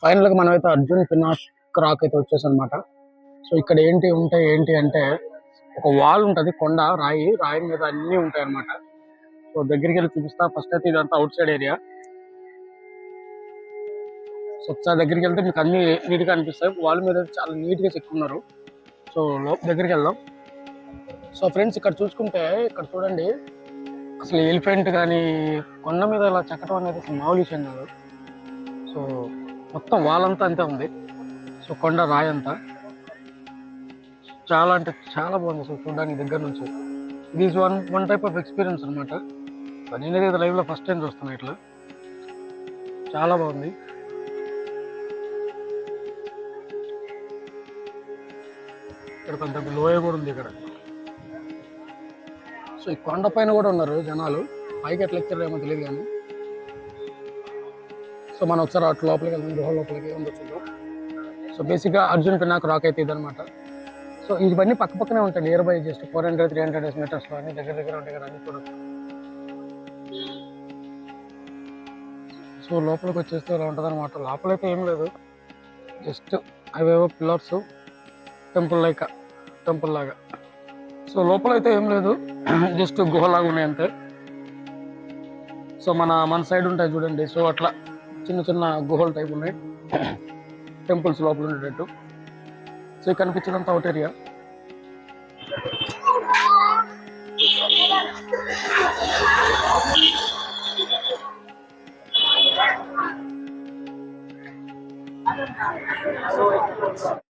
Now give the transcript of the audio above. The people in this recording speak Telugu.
ఫైనల్గా మనమైతే అర్జున్ పినాక్ రాక్ అయితే వచ్చేసాం అనమాట. సో ఇక్కడ ఏంటి అంటే ఒక వాల్ ఉంటుంది, కొండ రాయి రాయి మీద అన్నీ ఉంటాయి అనమాట. సో దగ్గరికి వెళ్ళి చూపిస్తా. ఫస్ట్ అయితే ఇదంతా అవుట్ సైడ్ ఏరియా. సో ఒకసారి దగ్గరికి వెళ్తే మీకు అన్ని నీట్ గా అనిపిస్తాయి. వాల్ మీద చాలా నీట్ గా చెక్కున్నారు. సో దగ్గరికి వెళ్దాం. సో ఫ్రెండ్స్ ఇక్కడ చూసుకుంటే ఇక్కడ చూడండి, అసలు ఎలిఫెంట్ కానీ కొండ మీద ఇలా చెక్కడం అనేది అసలు మామూలు విషయం కాదు. సో మొత్తం వాల్ అంతా అంతే ఉంది. సో కొండ రాయి అంతా చాలా అంటే చాలా బాగుంది అసలు చూడడానికి దగ్గర నుంచి. ఇది వన్ టైప్ ఆఫ్ ఎక్స్పీరియన్స్ అనమాట. నేనైతే లైవ్ లో ఫస్ట్ టైం చూస్తున్నా ఇట్లా. చాలా బాగుంది. ఇక్కడ కొంత లోయ కూడా ఉంది ఇక్కడ. సో ఈ కొండ పైన కూడా ఉన్నారు జనాలు. పైకి ఎట్లా ఎక్కారో ఏమో తెలియదు కానీ. సో మనం ఒకసారి అటు లోపలికి వెళ్దాం, గుహ లోపలికి ఉందో చూద్దాం. సో బేసిక్గా అర్జున్ పినాక్ రాక్ అయితే ఇదనమాట. సో ఇవన్నీ పక్క పక్కనే ఉంటాయి, నియర్ బై జస్ట్ 400-300 మీటర్స్లో అన్ని దగ్గర ఉంటాయి కదా అన్ని కూడా. సో లోపలికి వచ్చేస్తే ఇలా ఉంటుంది అనమాట. లోపలైతే ఏం లేదు, జస్ట్ అవేవో పిల్లర్స్, టెంపుల్ లాగా. సో లోపలైతే ఏం లేదు, జస్ట్ గుహలాగా ఉన్నాయి అంతే. సో మన సైడ్ ఉంటాయి చూడండి. సో అట్లా చిన్న చిన్న గుహల టైప్ ఉన్నాయి, టెంపుల్స్ లోపల ఉండేటట్టు. సో ఇక్కడ కనిపించినంత అవుట్ ఏరియా.